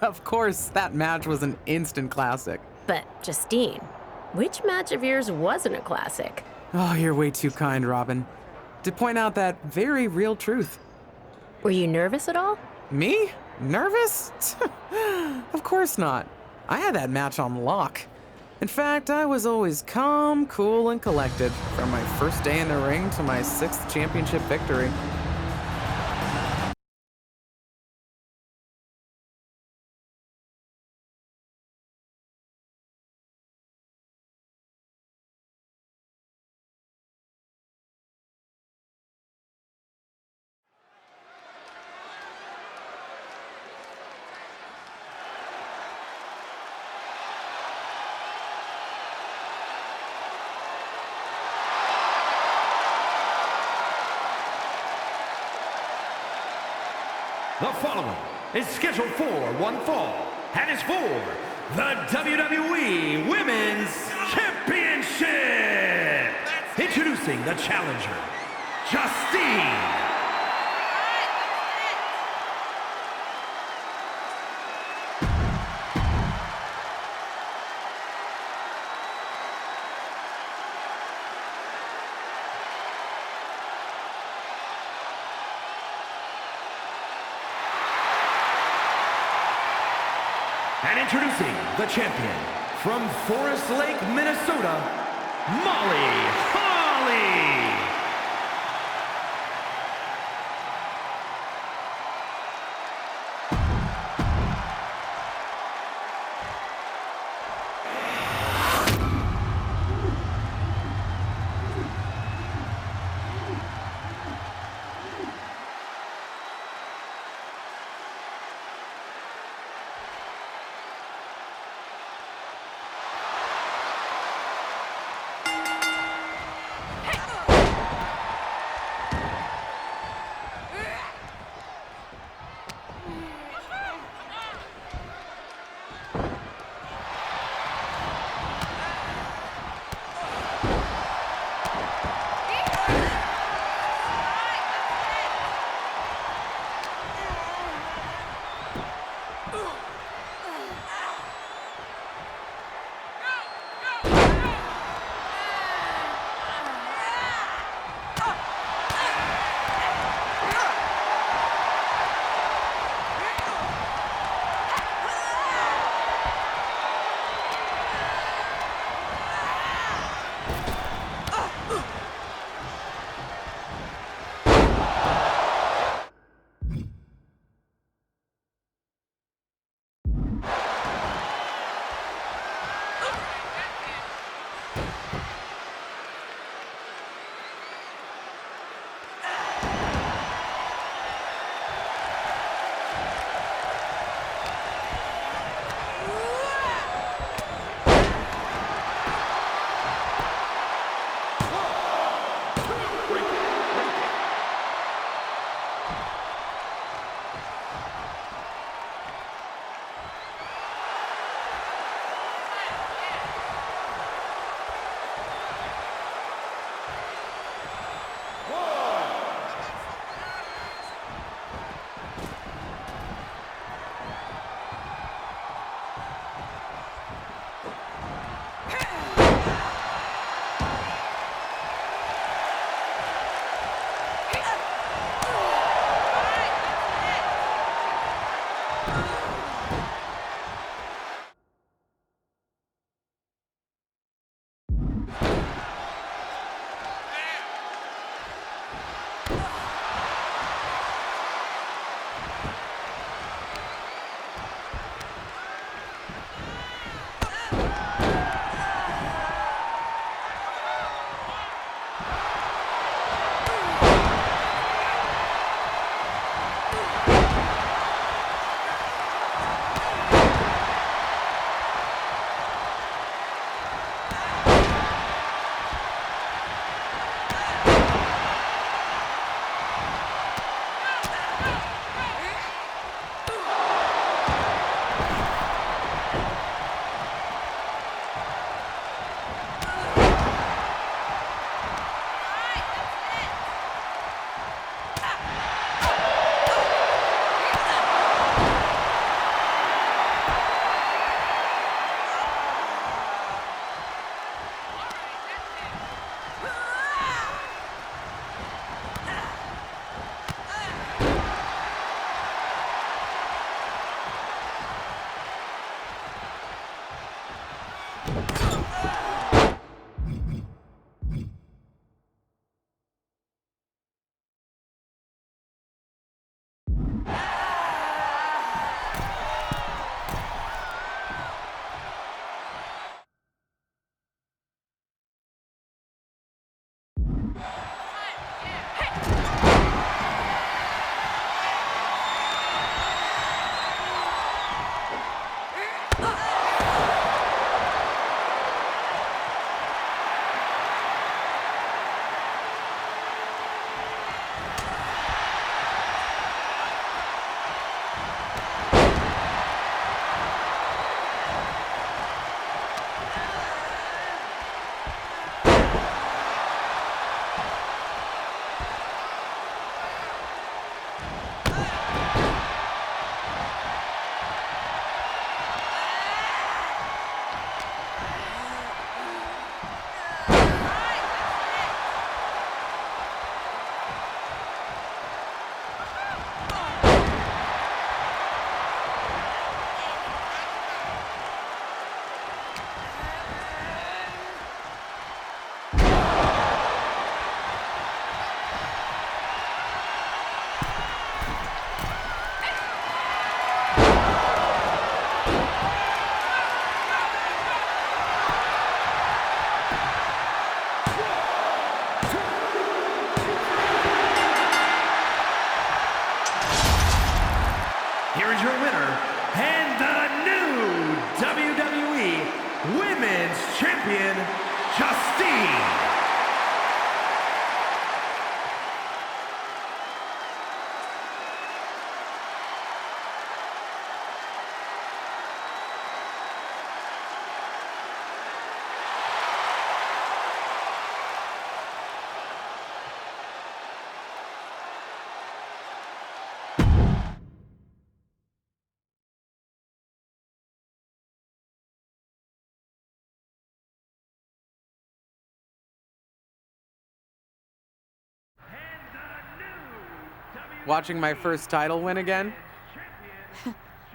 Of course, that match was an instant classic. But, Justine, which match of yours wasn't a classic? Oh, you're way too kind, Robin, to point out that very real truth. Were you nervous at all? Me? Nervous? Of course not. I had that match on lock. In fact, I was always calm, cool, and collected from my first day in the ring to my 6th championship victory. The following is scheduled for one fall and is for the WWE Women's Championship. Introducing the challenger, Justine. And introducing the champion from Forest Lake, Minnesota, Molly Holly. here is your winner, and the new WWE Women's Champion, Justine. Watching my first title win again?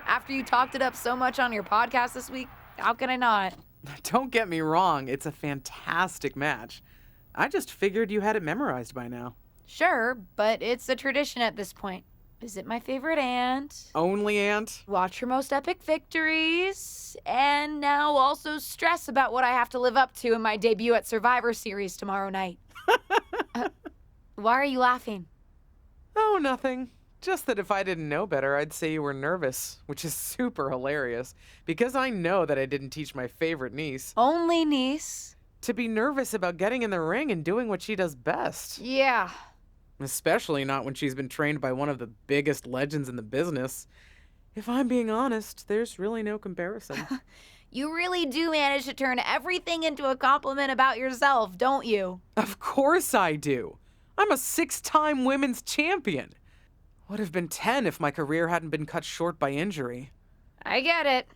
After you talked it up so much on your podcast this week, how can I not? Don't get me wrong, it's a fantastic match. I just figured you had it memorized by now. Sure, but it's a tradition at this point. Visit my favorite aunt, Only aunt? watch her most epic victories, and now also stress about what I have to live up to in my debut at Survivor Series tomorrow night. Why are you laughing? Oh, nothing. Just that if I didn't know better, I'd say you were nervous, which is super hilarious, because I know that I didn't teach my favorite niece Only niece. to be nervous about getting in the ring and doing what she does best. Yeah. Especially not when she's been trained by one of the biggest legends in the business. If I'm being honest, there's really no comparison. You really do manage to turn everything into a compliment about yourself, don't you? Of course I do. I'm a 6-time women's champion. Would have been 10 if my career hadn't been cut short by injury. I get it.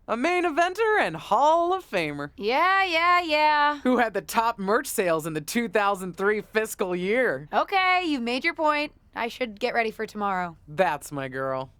A main eventer and Hall of Famer. Yeah. Who had the top merch sales in the 2003 fiscal year. Okay, you've made your point. I should get ready for tomorrow. That's my girl.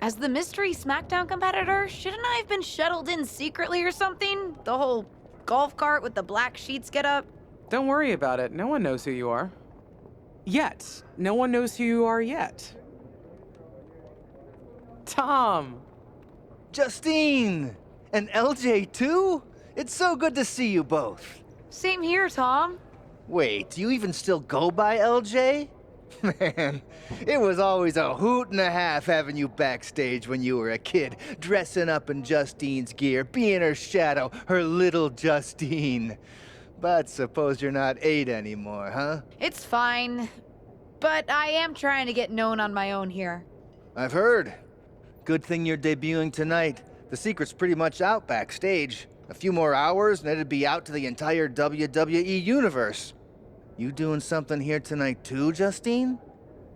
As the mystery SmackDown competitor, shouldn't I have been shuttled in secretly or something? The whole golf cart with the black sheets get up? Don't worry about it. No one knows who you are. Yet. No one knows who you are yet. Tom! Justine! And LJ too? It's so good to see you both. Same here, Tom. Wait, do you even still go by LJ? Man, it was always a hoot and a half having you backstage when you were a kid, dressing up in Justine's gear, being her shadow, her little Justine. But suppose you're not 8 anymore, huh? It's fine. But I am trying to get known on my own here. I've heard. Good thing you're debuting tonight. The secret's pretty much out backstage. A few more hours and it'd be out to the entire WWE universe. You doing something here tonight too, Justine?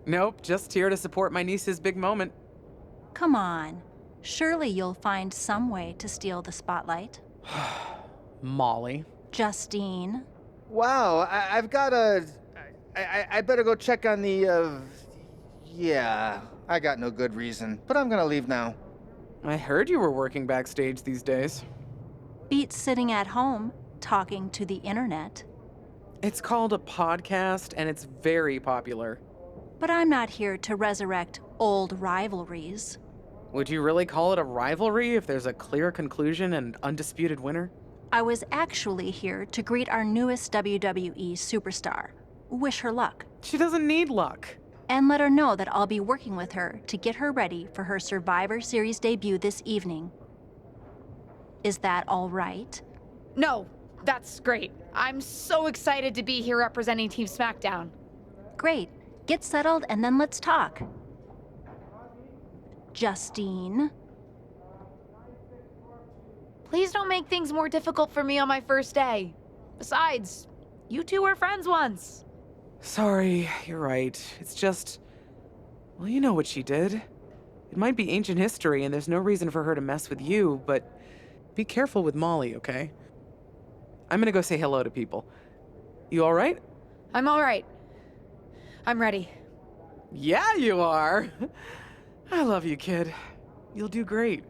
Nope, just here to support my niece's big moment. Come on. Surely you'll find some way to steal the spotlight. Molly. Justine. Wow, I've got a... I better go check on the, Yeah, I got no good reason, but I'm gonna leave now. I heard you were working backstage these days. Beats sitting at home, talking to the internet. It's called a podcast, and it's very popular. But I'm not here to resurrect old rivalries. Would you really call it a rivalry if there's a clear conclusion and undisputed winner? I was actually here to greet our newest WWE superstar, wish her luck, She doesn't need luck. and let her know that I'll be working with her to get her ready for her Survivor Series debut this evening. Is that all right? No, that's great. I'm so excited to be here representing Team SmackDown. Great. Get settled and then let's talk. Justine. Please don't make things more difficult for me on my first day. Besides, you two were friends once. Sorry, you're right. It's just... Well, you know what she did. It might be ancient history, and there's no reason for her to mess with you, but be careful with Molly, okay? I'm gonna go say hello to people. You all right? I'm all right. I'm ready. Yeah, you are. I love you, kid. You'll do great.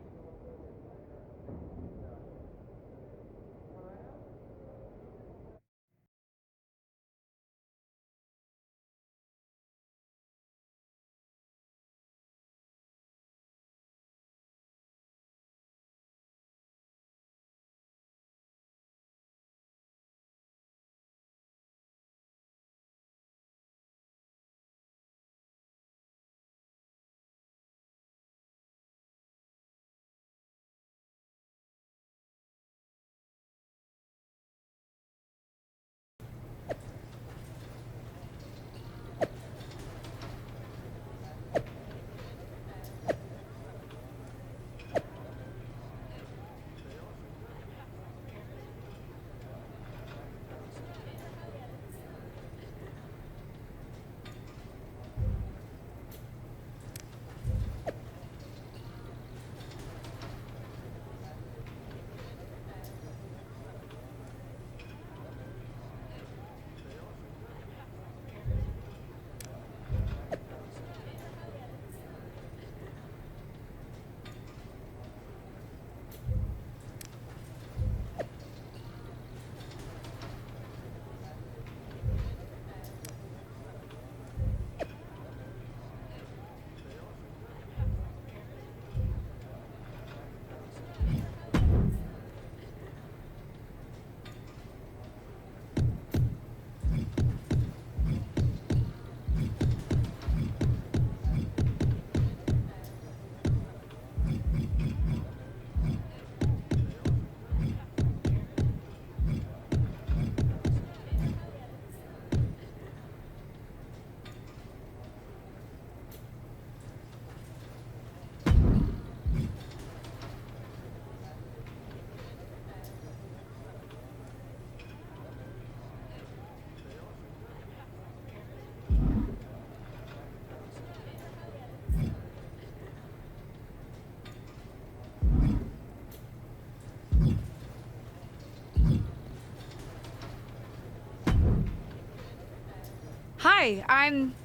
Hi, I'm...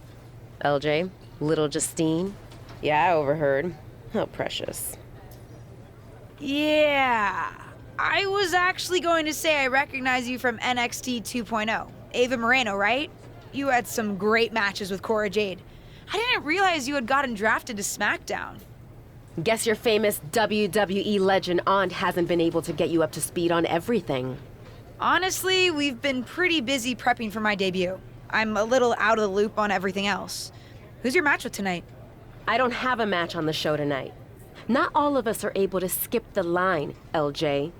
LJ, little Justine. Yeah, I overheard. How precious. Yeah. I was actually going to say I recognize you from NXT 2.0. Ava Moreno, right? You had some great matches with Cora Jade. I didn't realize you had gotten drafted to SmackDown. Guess your famous WWE legend aunt hasn't been able to get you up to speed on everything. Honestly, we've been pretty busy prepping for my debut. I'm a little out of the loop on everything else. Who's your match with tonight? I don't have a match on the show tonight. Not all of us are able to skip the line, LJ.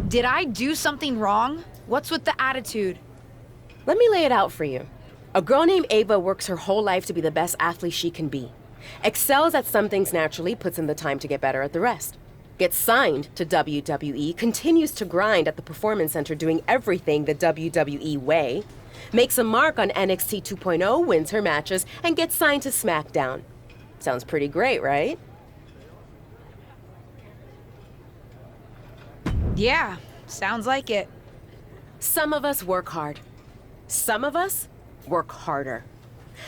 Did I do something wrong? What's with the attitude? Let me lay it out for you. A girl named Ava works her whole life to be the best athlete she can be. Excels at some things naturally, puts in the time to get better at the rest. Gets signed to WWE, continues to grind at the Performance Center doing everything the WWE way. Makes a mark on NXT 2.0, wins her matches, and gets signed to SmackDown. Sounds pretty great, right? Yeah, sounds like it. Some of us work hard. Some of us work harder.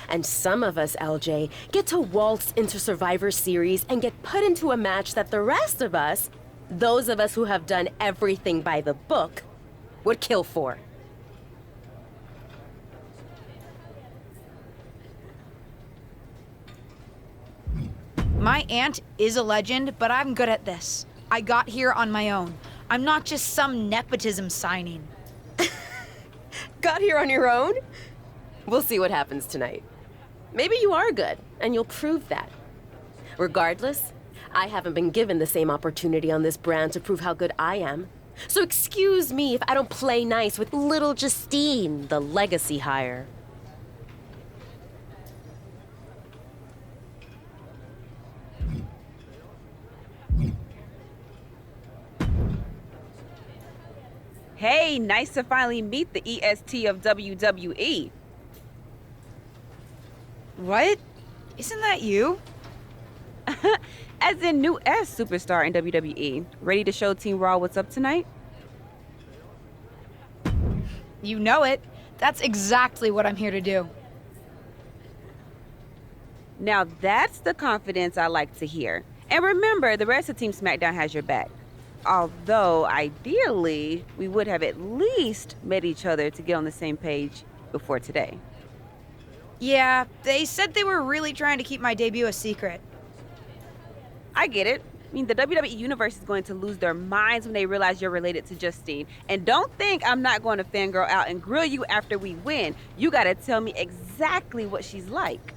And some of us, LJ, get to waltz into Survivor Series and get put into a match that the rest of us, those of us who have done everything by the book, would kill for. My aunt is a legend, but I'm good at this. I got here on my own. I'm not just some nepotism signing. Got here on your own? We'll see what happens tonight. Maybe you are good, and you'll prove that. Regardless, I haven't been given the same opportunity on this brand to prove how good I am. So excuse me if I don't play nice with little Justine, the legacy hire. Hey, nice to finally meet the EST of WWE. What? Isn't that you? As in new S superstar in WWE. Ready to show Team Raw what's up tonight? You know it. That's exactly what I'm here to do. Now that's the confidence I like to hear. And remember, the rest of Team SmackDown has your back. Although, ideally, we would have at least met each other to get on the same page before today. Yeah, they said they were really trying to keep my debut a secret. I get it. I mean, the WWE Universe is going to lose their minds when they realize you're related to Justine. And don't think I'm not going to fangirl out and grill you after we win. You gotta tell me exactly what she's like.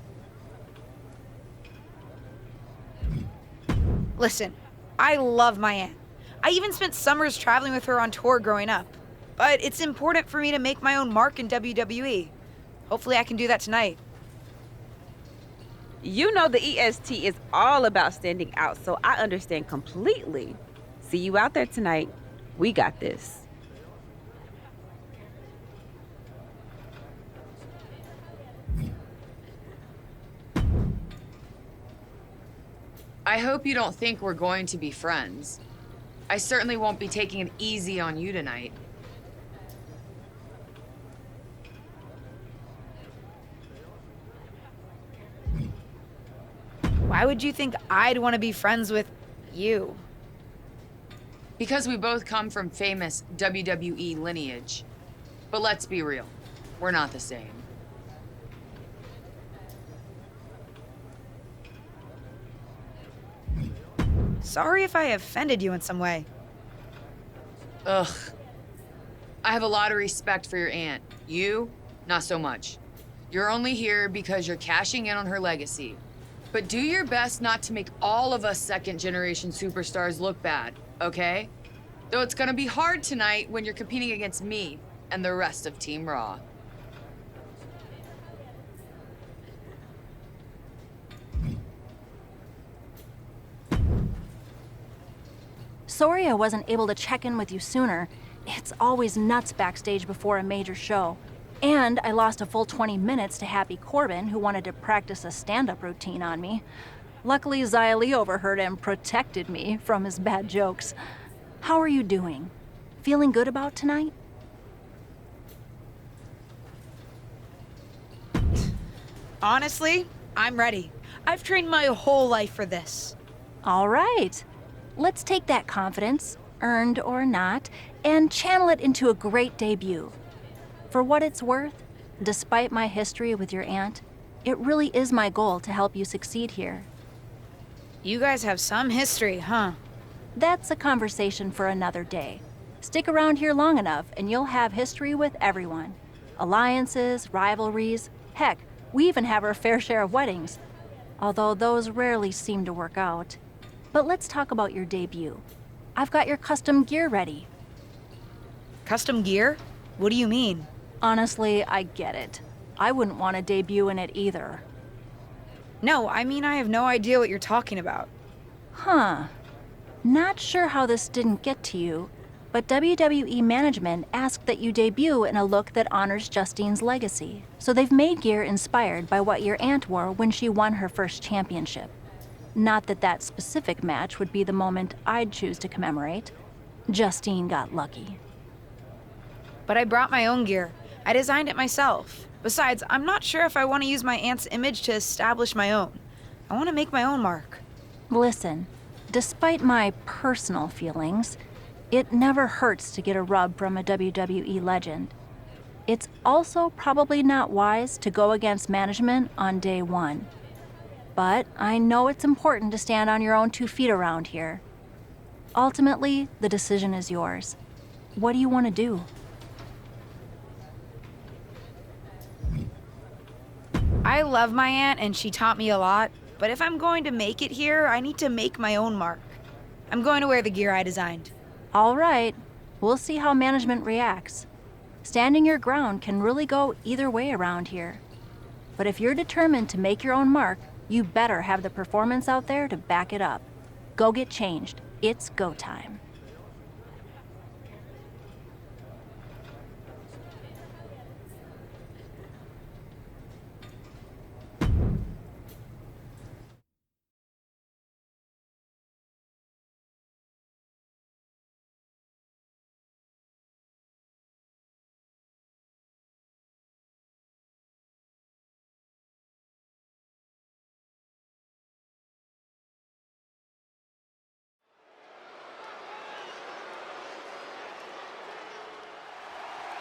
Listen, I love my aunt. I even spent summers traveling with her on tour growing up. But it's important for me to make my own mark in WWE. Hopefully I can do that tonight. You know the EST is all about standing out, so I understand completely. See you out there tonight. We got this. I hope you don't think we're going to be friends. I certainly won't be taking it easy on you tonight. Why would you think I'd want to be friends with you? Because we both come from famous WWE lineage. But let's be real, we're not the same. Sorry if I offended you in some way. Ugh. I have a lot of respect for your aunt. You, not so much. You're only here because you're cashing in on her legacy. But do your best not to make all of us second-generation superstars look bad, okay? Though it's gonna be hard tonight when you're competing against me and the rest of Team Raw. Sorry I wasn't able to check in with you sooner. It's always nuts backstage before a major show. And I lost a full 20 minutes to Happy Corbin, who wanted to practice a stand-up routine on me. Luckily, Xia Li overheard and protected me from his bad jokes. How are you doing? Feeling good about tonight? Honestly, I'm ready. I've trained my whole life for this. All right. Let's take that confidence, earned or not, and channel it into a great debut. For what it's worth, despite my history with your aunt, it really is my goal to help you succeed here. You guys have some history, huh? That's a conversation for another day. Stick around here long enough and you'll have history with everyone. Alliances, rivalries, heck, we even have our fair share of weddings. Although those rarely seem to work out. But let's talk about your debut. I've got your custom gear ready. Custom gear? What do you mean? Honestly, I get it. I wouldn't want to debut in it either. No, I mean I have no idea what you're talking about. Huh. Not sure how this didn't get to you, but WWE management asked that you debut in a look that honors Justine's legacy. So they've made gear inspired by what your aunt wore when she won her first championship. Not that that specific match would be the moment I'd choose to commemorate. Justine got lucky. But I brought my own gear. I designed it myself. Besides, I'm not sure if I want to use my aunt's image to establish my own. I want to make my own mark. Listen, despite my personal feelings, it never hurts to get a rub from a WWE legend. It's also probably not wise to go against management on day one. But I know it's important to stand on your own 2 feet around here. Ultimately, the decision is yours. What do you want to do? I love my aunt and she taught me a lot, but if I'm going to make it here, I need to make my own mark. I'm going to wear the gear I designed. All right, we'll see how management reacts. Standing your ground can really go either way around here. But if you're determined to make your own mark, you better have the performance out there to back it up. Go get changed. It's go time.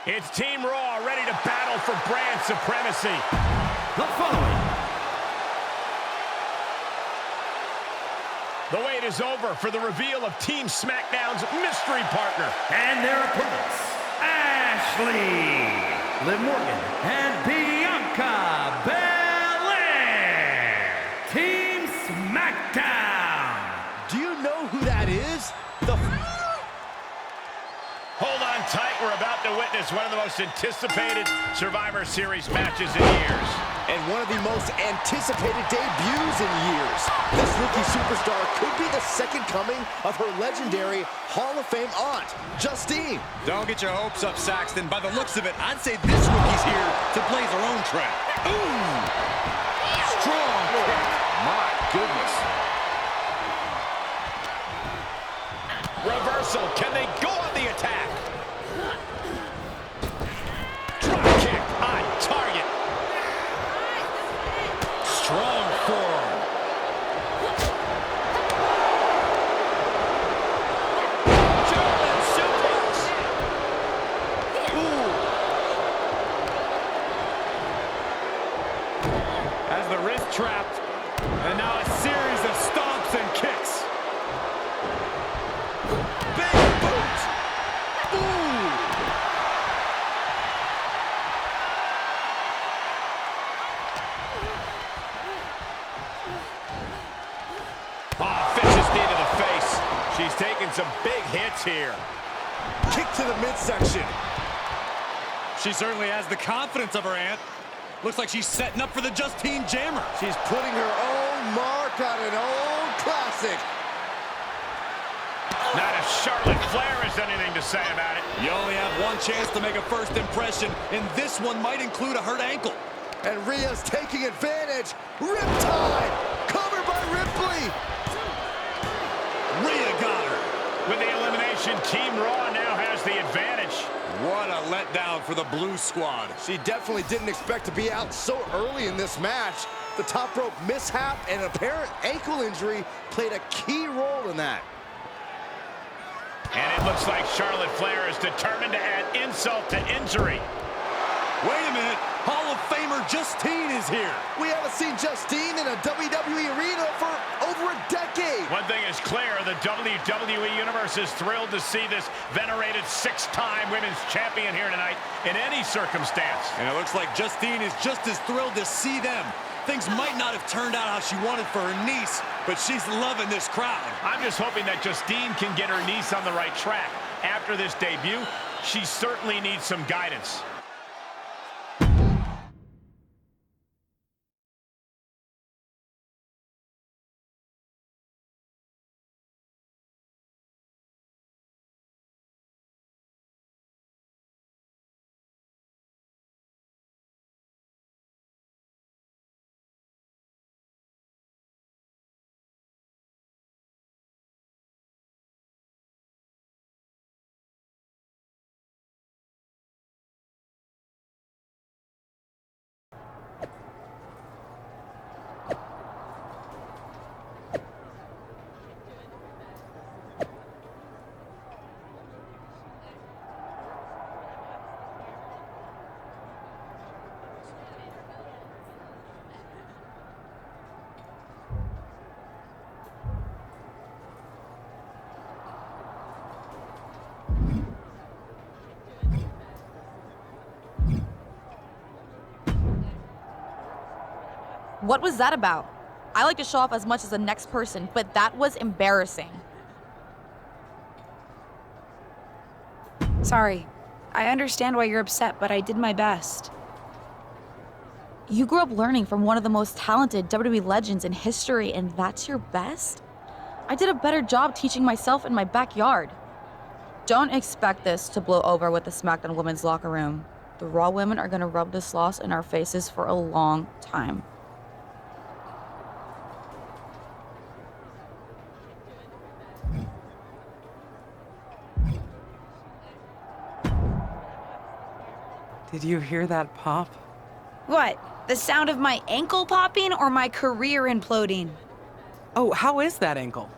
It's Team Raw ready to battle for brand supremacy. The following. The wait is over for the reveal of Team SmackDown's mystery partner. And their opponents, Ashley, Liv Morgan, and Bianca Belair. Team SmackDown. Do you know who that is? Hold on tight, we're about to witness one of the most anticipated Survivor Series matches in years. And one of the most anticipated debuts in years. This rookie superstar could be the second coming of her legendary Hall of Fame aunt, Justine. Don't get your hopes up, Saxton. By the looks of it, I'd say this rookie's here to blaze her own trail. Ooh! Strong kick. My goodness. Reversal, can they go on the attack? Drop kick on target. Strong forearm. German suplex. Ooh. Has the wrist trapped, and now a series of stomps and kicks. Big boot. Ooh. Oh, vicious knee to the face. She's taking some big hits here. Kick to the midsection. She certainly has the confidence of her aunt. Looks like she's setting up for the Justine Jammer. She's putting her own mark on an old classic. Not if Charlotte Flair has anything to say about it. You only have one chance to make a first impression, and this one might include a hurt ankle. And Rhea's taking advantage. Riptide. Covered by Ripley. Rhea got her. With the elimination, Team Raw now has the advantage. What a letdown for the Blue Squad. She definitely didn't expect to be out so early in this match. The top rope mishap and apparent ankle injury played a key role in that. And it looks like Charlotte Flair is determined to add insult to injury. Wait a minute, Hall of Famer Justine is here. We haven't seen Justine in a WWE arena for over a decade. One thing is clear, the WWE Universe is thrilled to see this venerated 6-time women's champion here tonight in any circumstance. And it looks like Justine is just as thrilled to see them. Things might not have turned out how she wanted for her niece, but she's loving this crowd. I'm just hoping that Justine can get her niece on the right track. After this debut, she certainly needs some guidance. What was that about? I like to show off as much as the next person, but that was embarrassing. Sorry. I understand why you're upset, but I did my best. You grew up learning from one of the most talented WWE legends in history, and that's your best? I did a better job teaching myself in my backyard. Don't expect this to blow over with the SmackDown women's locker room. The Raw women are gonna rub this loss in our faces for a long time. Did you hear that pop? What? The sound of my ankle popping or my career imploding? Oh, how is that ankle?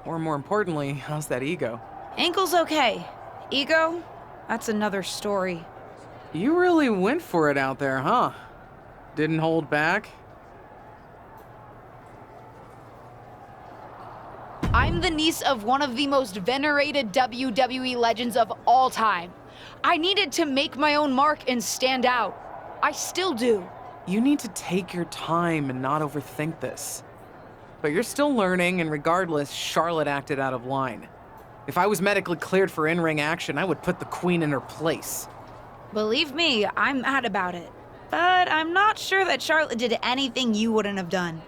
Or more importantly, how's that ego? Ankle's okay. Ego? That's another story. You really went for it out there, huh? Didn't hold back? I'm the niece of one of the most venerated WWE legends of all time. I needed to make my own mark and stand out. I still do. You need to take your time and not overthink this. But you're still learning, and regardless, Charlotte acted out of line. If I was medically cleared for in-ring action, I would put the queen in her place. Believe me, I'm mad about it. But I'm not sure that Charlotte did anything you wouldn't have done.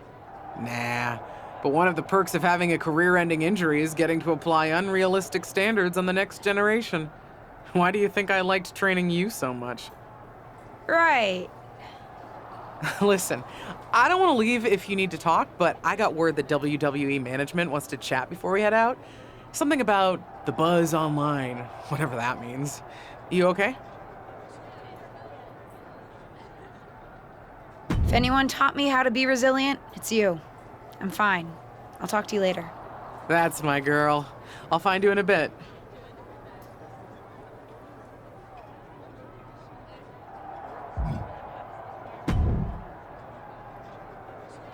Nah, but one of the perks of having a career-ending injury is getting to apply unrealistic standards on the next generation. Why do you think I liked training you so much? Right. Listen, I don't want to leave if you need to talk, but I got word that WWE management wants to chat before we head out. Something about the buzz online, whatever that means. You okay? If anyone taught me how to be resilient, it's you. I'm fine. I'll talk to you later. That's my girl. I'll find you in a bit.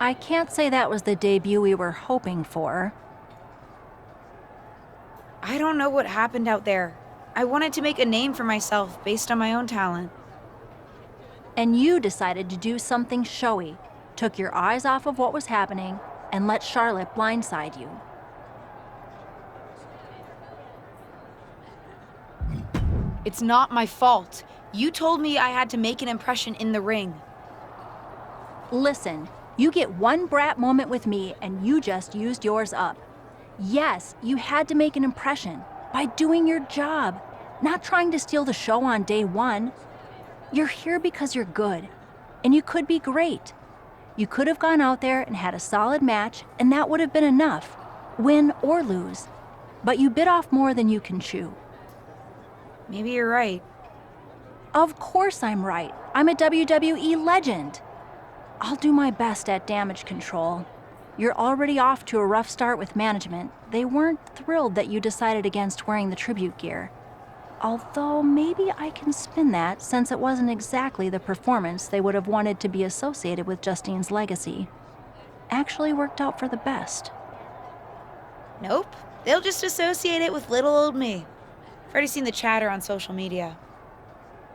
I can't say that was the debut we were hoping for. I don't know what happened out there. I wanted to make a name for myself based on my own talent. And you decided to do something showy, took your eyes off of what was happening, and let Charlotte blindside you. It's not my fault. You told me I had to make an impression in the ring. Listen, you get one brat moment with me and you just used yours up. Yes, you had to make an impression by doing your job, not trying to steal the show on day one. You're here because you're good, and you could be great. You could have gone out there and had a solid match, and that would have been enough, win or lose. But you bit off more than you can chew. Maybe you're right. Of course I'm right. I'm a WWE legend. I'll do my best at damage control. You're already off to a rough start with management. They weren't thrilled that you decided against wearing the tribute gear. Although maybe I can spin that, since it wasn't exactly the performance they would have wanted to be associated with Justine's legacy. Actually worked out for the best. Nope. They'll just associate it with little old me. I've already seen the chatter on social media.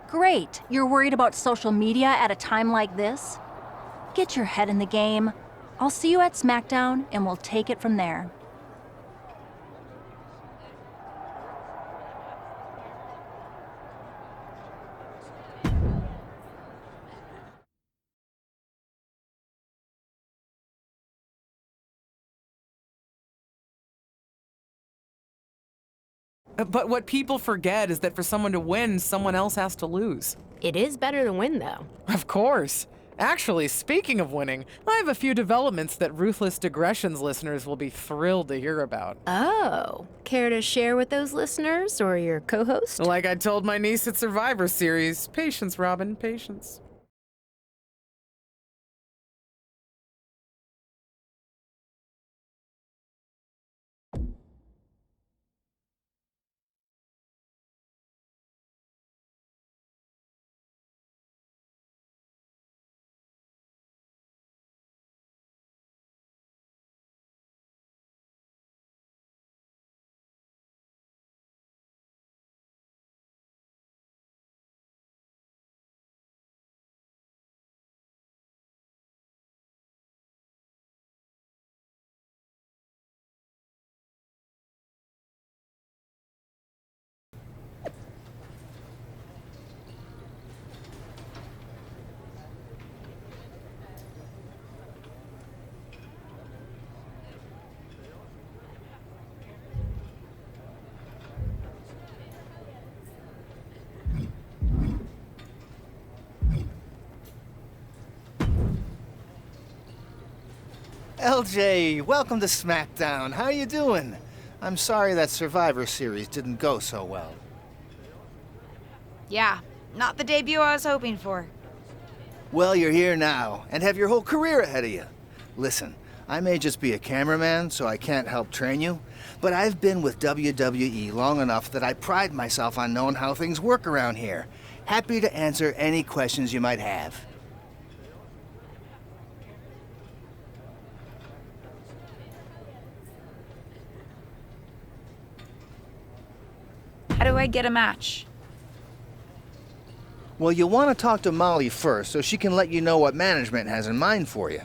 Great. You're worried about social media at a time like this? Get your head in the game. I'll see you at SmackDown, and we'll take it from there. But what people forget is that for someone to win, someone else has to lose. It is better to win, though. Of course. Actually, speaking of winning, I have a few developments that Ruthless Digressions listeners will be thrilled to hear about. Oh, care to share with those listeners or your co-host? Like I told my niece at Survivor Series, patience, Robin, patience. LJ, welcome to SmackDown. How you doing? I'm sorry that Survivor Series didn't go so well. Yeah, not the debut I was hoping for. Well, you're here now, and have your whole career ahead of you. Listen, I may just be a cameraman, so I can't help train you, but I've been with WWE long enough that I pride myself on knowing how things work around here. Happy to answer any questions you might have. How do I get a match? Well, you'll want to talk to Molly first so she can let you know what management has in mind for you.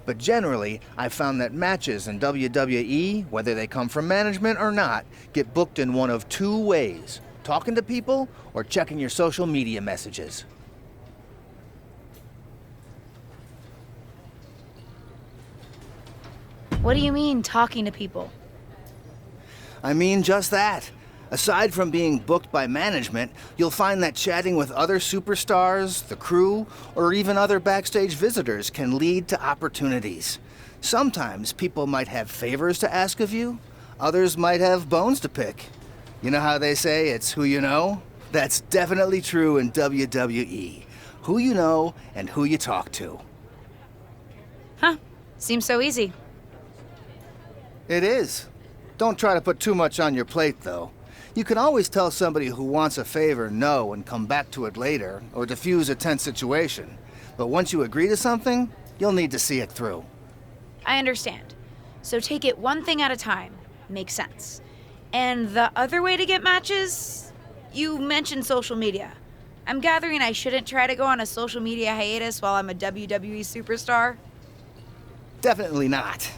But generally, I've found that matches in WWE, whether they come from management or not, get booked in one of two ways: talking to people or checking your social media messages. What do you mean, talking to people? I mean just that. Aside from being booked by management, you'll find that chatting with other superstars, the crew, or even other backstage visitors can lead to opportunities. Sometimes people might have favors to ask of you, others might have bones to pick. You know how they say it's who you know? That's definitely true in WWE. Who you know and who you talk to. Huh, seems so easy. It is. Don't try to put too much on your plate, though. You can always tell somebody who wants a favor no and come back to it later, or diffuse a tense situation. But once you agree to something, you'll need to see it through. I understand. So take it one thing at a time. Makes sense. And the other way to get matches? You mentioned social media. I'm gathering I shouldn't try to go on a social media hiatus while I'm a WWE superstar? Definitely not.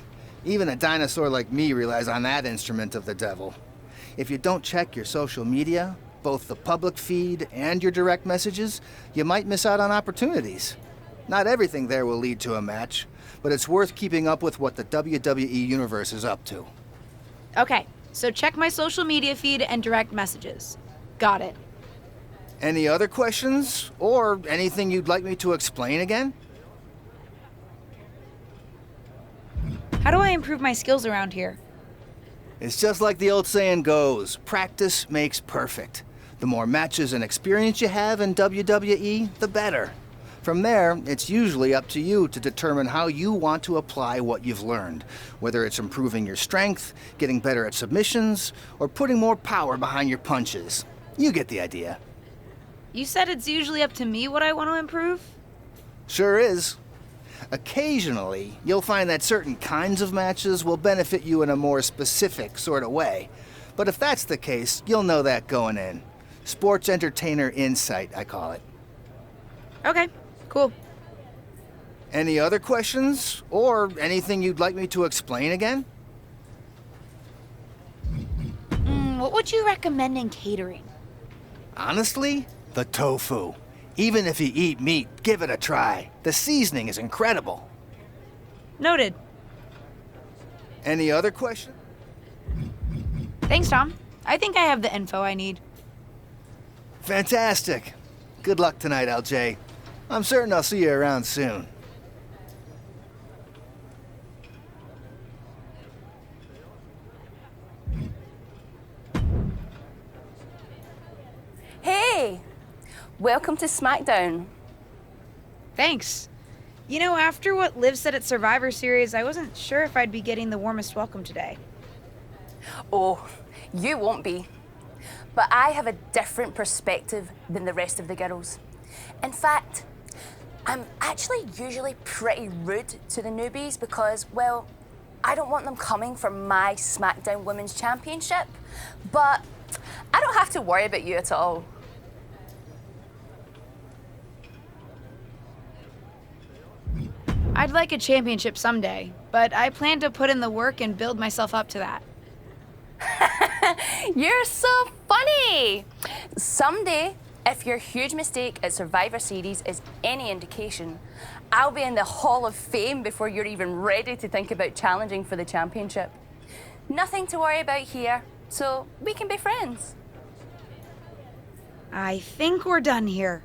Even a dinosaur like me relies on that instrument of the devil. If you don't check your social media, both the public feed and your direct messages, you might miss out on opportunities. Not everything there will lead to a match, but it's worth keeping up with what the WWE Universe is up to. Okay, so check my social media feed and direct messages. Got it. Any other questions? Or anything you'd like me to explain again? How do I improve my skills around here? It's just like the old saying goes, practice makes perfect. The more matches and experience you have in WWE, the better. From there, it's usually up to you to determine how you want to apply what you've learned, whether it's improving your strength, getting better at submissions, or putting more power behind your punches. You get the idea. You said it's usually up to me what I want to improve? Sure is. Occasionally, you'll find that certain kinds of matches will benefit you in a more specific sort of way. But if that's the case, you'll know that going in. Sports entertainer insight, I call it. Okay, cool. Any other questions? Or anything you'd like me to explain again? What would you recommend in catering? Honestly, the tofu. Even if you eat meat, give it a try. The seasoning is incredible. Noted. Any other questions? Thanks, Tom. I think I have the info I need. Fantastic. Good luck tonight, LJ. I'm certain I'll see you around soon. Hey! Welcome to SmackDown. Thanks. You know, after what Liv said at Survivor Series, I wasn't sure if I'd be getting the warmest welcome today. Oh, you won't be. But I have a different perspective than the rest of the girls. In fact, I'm actually usually pretty rude to the newbies because, well, I don't want them coming for my SmackDown Women's Championship. But I don't have to worry about you at all. I'd like a championship someday, but I plan to put in the work and build myself up to that. You're so funny! Someday, if your huge mistake at Survivor Series is any indication, I'll be in the Hall of Fame before you're even ready to think about challenging for the championship. Nothing to worry about here, so we can be friends. I think we're done here.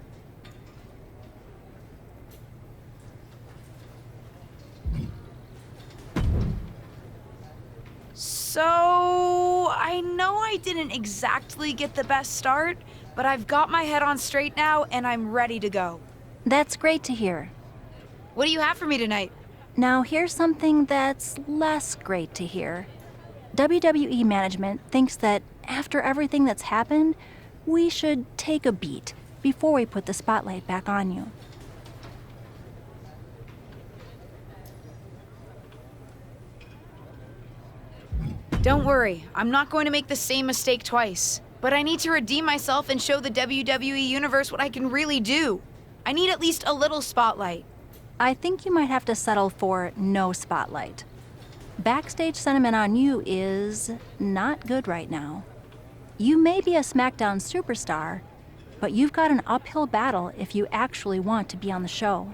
So, I know I didn't exactly get the best start, but I've got my head on straight now and I'm ready to go. That's great to hear. What do you have for me tonight? Now, here's something that's less great to hear. WWE management thinks that after everything that's happened, we should take a beat before we put the spotlight back on you. Don't worry, I'm not going to make the same mistake twice. But I need to redeem myself and show the WWE Universe what I can really do. I need at least a little spotlight. I think you might have to settle for no spotlight. Backstage sentiment on you is not good right now. You may be a SmackDown superstar, but you've got an uphill battle if you actually want to be on the show.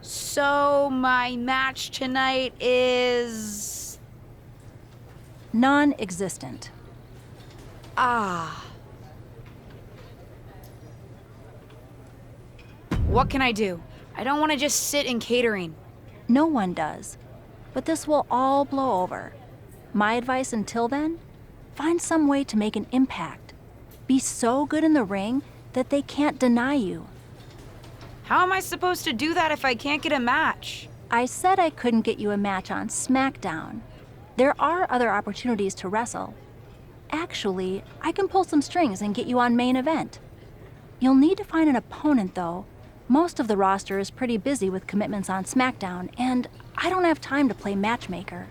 So, my match tonight is... non-existent. Ah. What can I do? I don't want to just sit in catering. No one does. But this will all blow over. My advice until then, find some way to make an impact. Be so good in the ring that they can't deny you. How am I supposed to do that if I can't get a match? I said I couldn't get you a match on SmackDown. There are other opportunities to wrestle. Actually, I can pull some strings and get you on main event. You'll need to find an opponent, though. Most of the roster is pretty busy with commitments on SmackDown, and I don't have time to play matchmaker.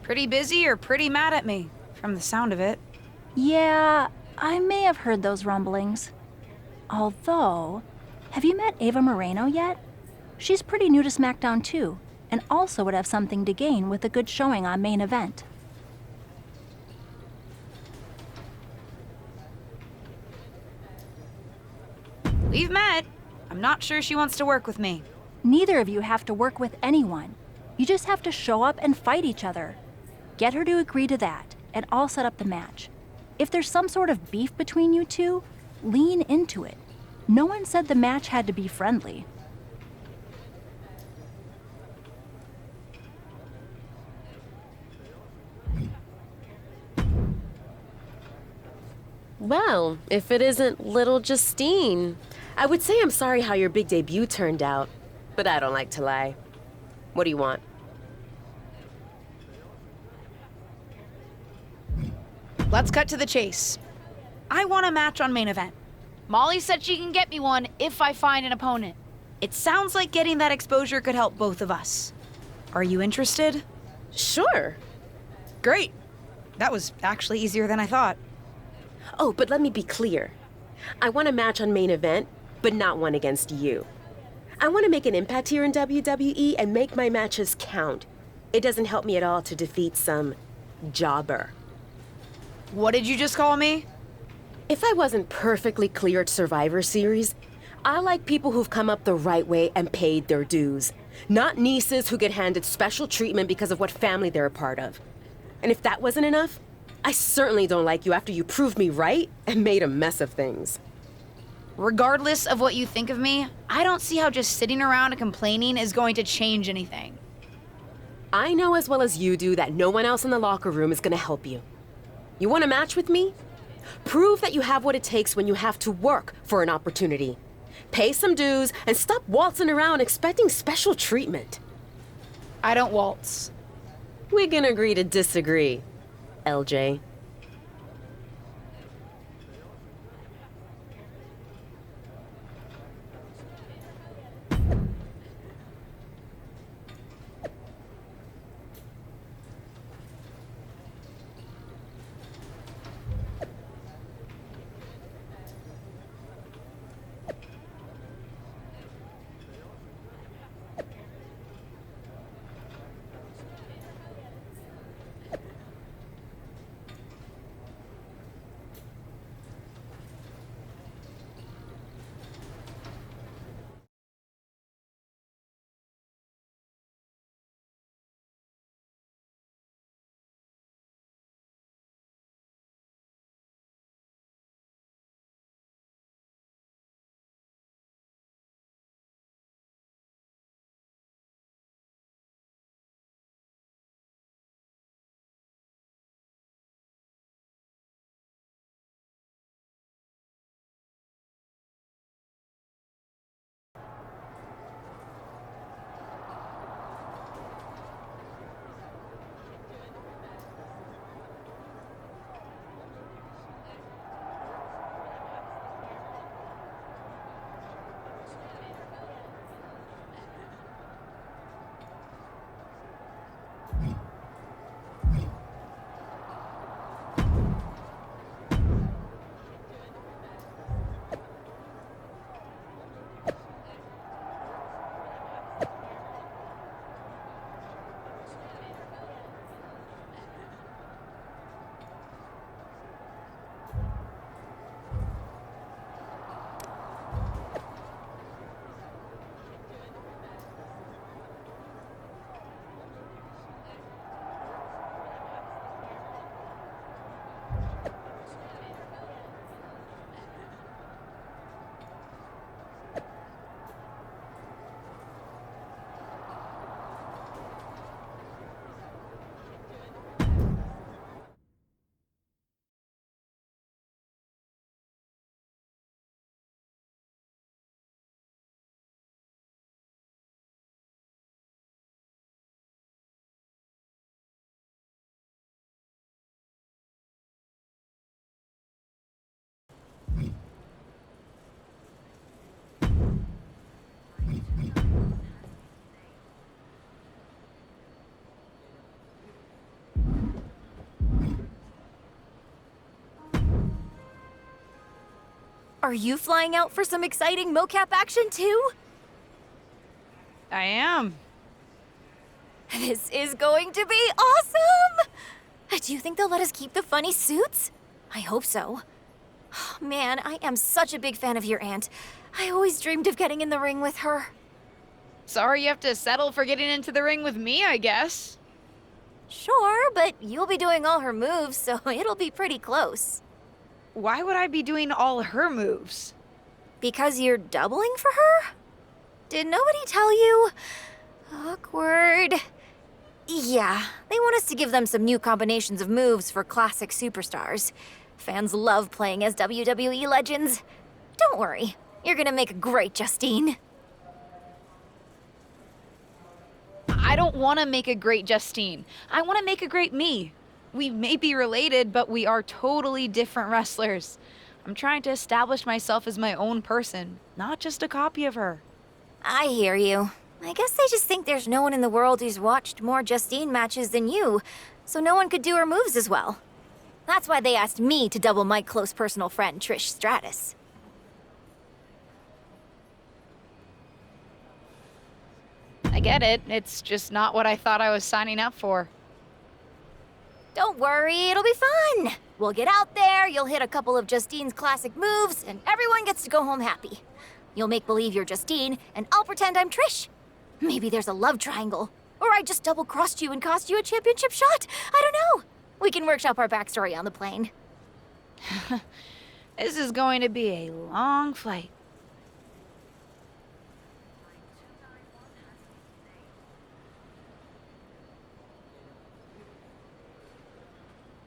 Pretty busy or pretty mad at me, from the sound of it. Yeah, I may have heard those rumblings. Although, have you met Ava Moreno yet? She's pretty new to SmackDown too, and also would have something to gain with a good showing on main event. We've met. I'm not sure she wants to work with me. Neither of you have to work with anyone. You just have to show up and fight each other. Get her to agree to that, and I'll set up the match. If there's some sort of beef between you two, lean into it. No one said the match had to be friendly. Well, if it isn't little Justine. I would say I'm sorry how your big debut turned out, but I don't like to lie. What do you want? Let's cut to the chase. I want a match on main event. Molly said she can get me one if I find an opponent. It sounds like getting that exposure could help both of us. Are you interested? Sure. Great. That was actually easier than I thought. Oh, but let me be clear. I want a match on main event, but not one against you. I want to make an impact here in WWE and make my matches count. It doesn't help me at all to defeat some jobber. What did you just call me? If I wasn't perfectly clear at Survivor Series, I like people who've come up the right way and paid their dues. Not nieces who get handed special treatment because of what family they're a part of. And if that wasn't enough, I certainly don't like you after you proved me right and made a mess of things. Regardless of what you think of me, I don't see how just sitting around and complaining is going to change anything. I know as well as you do that no one else in the locker room is gonna help you. You want a match with me? Prove that you have what it takes when you have to work for an opportunity. Pay some dues and stop waltzing around expecting special treatment. I don't waltz. We can agree to disagree, LJ. Are you flying out for some exciting mocap action too? I am. This is going to be awesome! Do you think they'll let us keep the funny suits? I hope so. Man, I am such a big fan of your aunt. I always dreamed of getting in the ring with her. Sorry you have to settle for getting into the ring with me, I guess. Sure, but you'll be doing all her moves, so it'll be pretty close. Why would I be doing all her moves? Because you're doubling for her? Did nobody tell you? Awkward. Yeah, they want us to give them some new combinations of moves for classic superstars. Fans love playing as WWE legends. Don't worry, you're gonna make a great Justine. I don't want to make a great Justine. I want to make a great me. We may be related, but we are totally different wrestlers. I'm trying to establish myself as my own person, not just a copy of her. I hear you. I guess they just think there's no one in the world who's watched more Justine matches than you, so no one could do her moves as well. That's why they asked me to double my close personal friend, Trish Stratus. I get it. It's just not what I thought I was signing up for. Don't worry, it'll be fun. We'll get out there, you'll hit a couple of Justine's classic moves, and everyone gets to go home happy. You'll make believe you're Justine, and I'll pretend I'm Trish. Maybe there's a love triangle. Or I just double-crossed you and cost you a championship shot. I don't know. We can workshop our backstory on the plane. This is going to be a long flight.